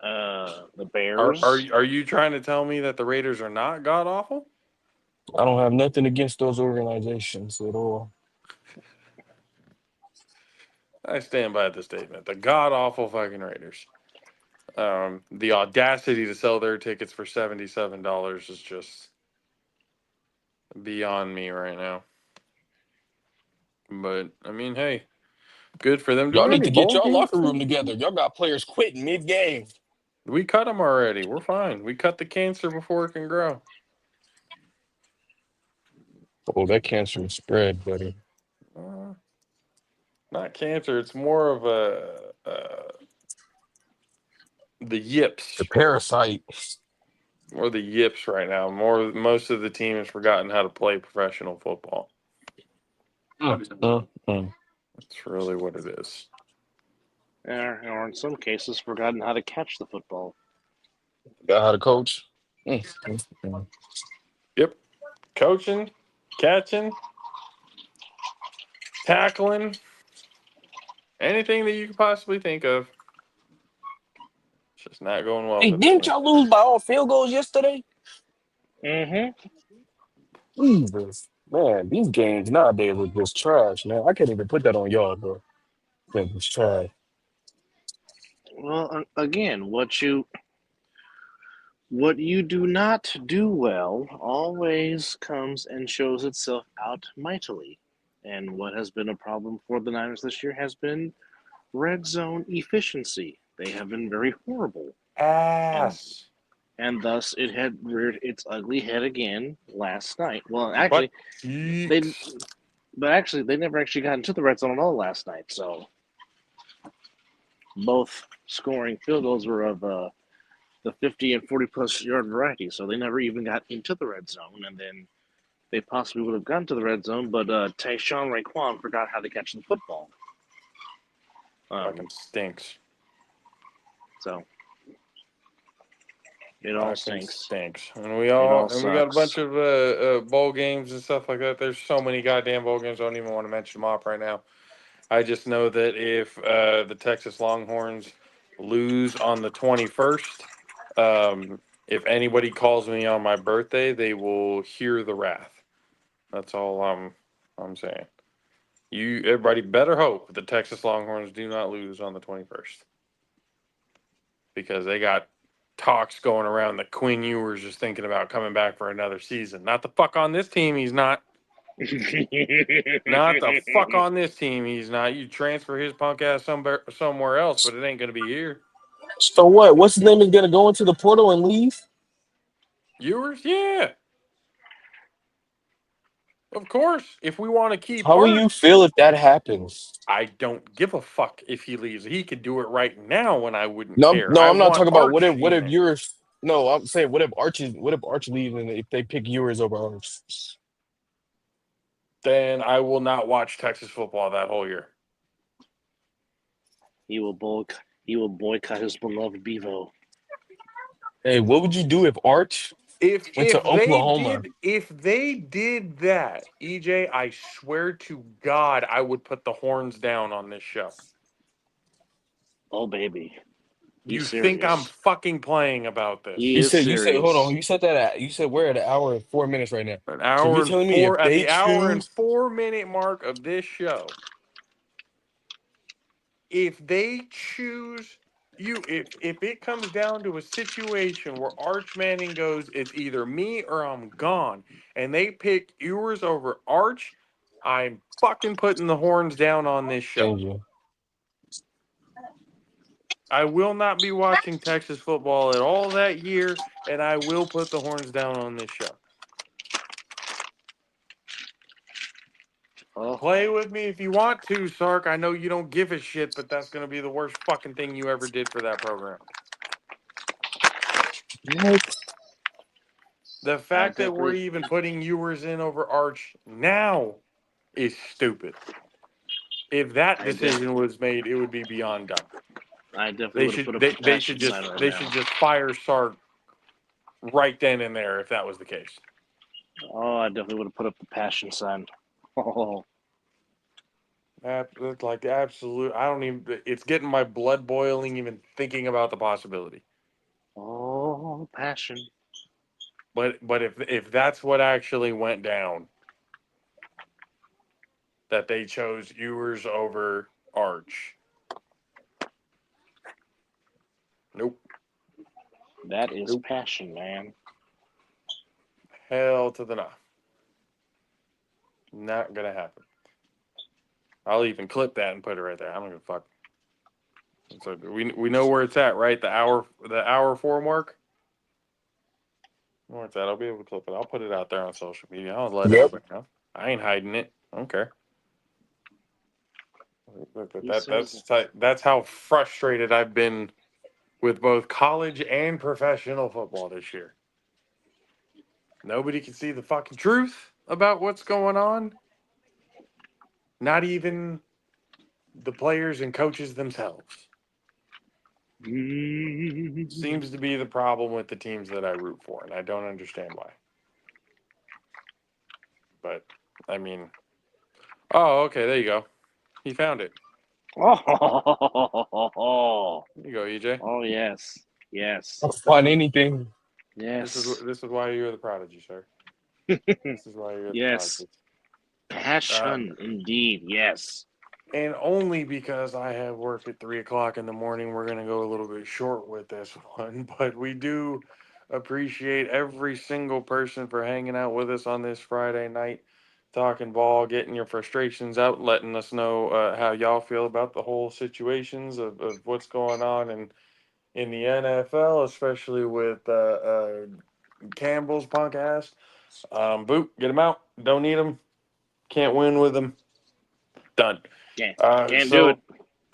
the Bears. Are you trying to tell me that the Raiders are not god awful? I don't have nothing against those organizations at all. I stand by the statement. The god awful fucking Raiders. The audacity to sell their tickets for $77 is just beyond me right now. But I mean, hey, Good for them. Do Y'all we have need any to get bowl your games? locker room together. Y'all got players quitting mid-game. We cut them already. We're fine. We cut the cancer before it can grow. Oh, that cancer is spread, buddy. Not cancer. It's more of the yips. The parasite. Or the yips right now. Most of the team has forgotten how to play professional football. That's really what it is. Or in some cases, forgotten how to catch the football. Got how to coach. Yep. Coaching, catching, tackling, anything that you could possibly think of. It's just not going well Hey, for the didn't team. y'all lose by all field goals yesterday? Jesus. Man, these games nowadays are just trash, man. I can't even put that on y'all, bro. It's trash. Well, again, what you do not do well always comes and shows itself out mightily. And what has been a problem for the Niners this year has been red zone efficiency. They have been very horrible. Ass. And thus it had reared its ugly head again last night. Well, actually, they never actually got into the red zone at all last night. So both scoring field goals were of the 50 and 40-plus yard variety. So they never even got into the red zone. And then they possibly would have gotten to the red zone, but Tayshaun Raekwon forgot how to catch the football. Fucking stinks. So it all stinks. And we got a bunch of bowl games and stuff like that. There's so many goddamn bowl games. I don't even want to mention them off right now. I just know that if the Texas Longhorns lose on the 21st, if anybody calls me on my birthday, they will hear the wrath. That's all I'm saying. Everybody better hope the Texas Longhorns do not lose on the 21st. Because they got talks going around that Quinn Ewers is thinking about coming back for another season. Not the fuck on this team, he's not. Not the fuck on this team, he's not. You transfer his punk ass somewhere else, but it ain't gonna be here. So what? What's his name is gonna go into the portal and leave? Ewers, yeah. Of course. If we want to keep How will you feel if that happens? I don't give a fuck if he leaves. He could do it right now when I wouldn't No, care. I'm not talking about Arch what if yours. No, I'm saying what if Arch leaves and if they pick yours over Arch? Then I will not watch Texas football that whole year. He will boycott his beloved Bevo. Hey, what would you do if Arch went to Oklahoma? If they did that, EJ, I swear to God, I would put the horns down on this show. Oh baby, you think I'm fucking playing about this? You said hold on. You said we're at an hour and 4 minutes right now. An hour so you're and telling me four if they at the hour and choose 4 minute mark of this show. If they choose if it comes down to a situation where Arch Manning goes, it's either me or I'm gone, and they pick Ewers over Arch, I'm fucking putting the horns down on this show. I will not be watching Texas football at all that year, and I will put the horns down on this show. Play with me if you want to, Sark. I know you don't give a shit, but that's going to be the worst fucking thing you ever did for that program. What? The fact that we're even putting Ewers in over Arch now is stupid. If that decision was made, it would be beyond dumb. I definitely would have put up a passion sign right now. They should just fire Sark right then and there if that was the case. Oh, I definitely would have put up the passion sign. Oh. Like absolute. I don't even. It's getting my blood boiling even thinking about the possibility. Oh, passion. But if that's what actually went down, that they chose Ewers over Arch. Nope. That is passion, man. Hell to the no. Not gonna happen. I'll even clip that and put it right there. I don't give a fuck. So we know where it's at, right? The hour 4 mark. Where it's at, I'll be able to clip it. I'll put it out there on social media. I'll let Yep. everybody know. I ain't hiding it. I don't care. That's how frustrated I've been with both college and professional football this year. Nobody can see the fucking truth about what's going on. Not even the players and coaches themselves. Seems to be the problem with the teams that I root for, and I don't understand why. But, I mean, oh, okay, there you go. He found it. Oh, There you go, EJ. oh yes, yes, I'll find anything. This yes, is why you're the prodigy, sir. This is why you're the yes. prodigy. Passion, indeed, yes. And only because I have work at 3:00 in the morning, we're going to go a little bit short with this one. But we do appreciate every single person for hanging out with us on this Friday night, talking ball, getting your frustrations out, letting us know how y'all feel about the whole situations of what's going on in the NFL, especially with Campbell's punk ass. Boot, get him out. Don't need him. Can't win with him. Done. Can't do it.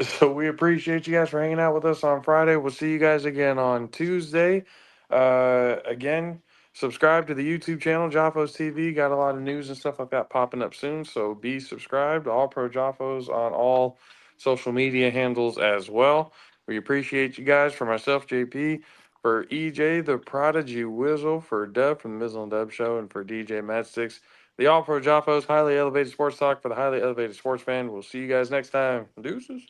So we appreciate you guys for hanging out with us on Friday. We'll see you guys again on Tuesday. Again, subscribe to the YouTube channel, Jaffos TV. Got a lot of news and stuff like that popping up soon. So be subscribed. All-Pro Jaffos on all social media handles as well. We appreciate you guys. For myself, JP, for EJ, the Prodigy Wizzle, for Dub from the Mizzle and Dub Show, and for DJ Matsticks, the All-Pro Jaffos, highly elevated sports talk for the highly elevated sports fan. We'll see you guys next time. Deuces.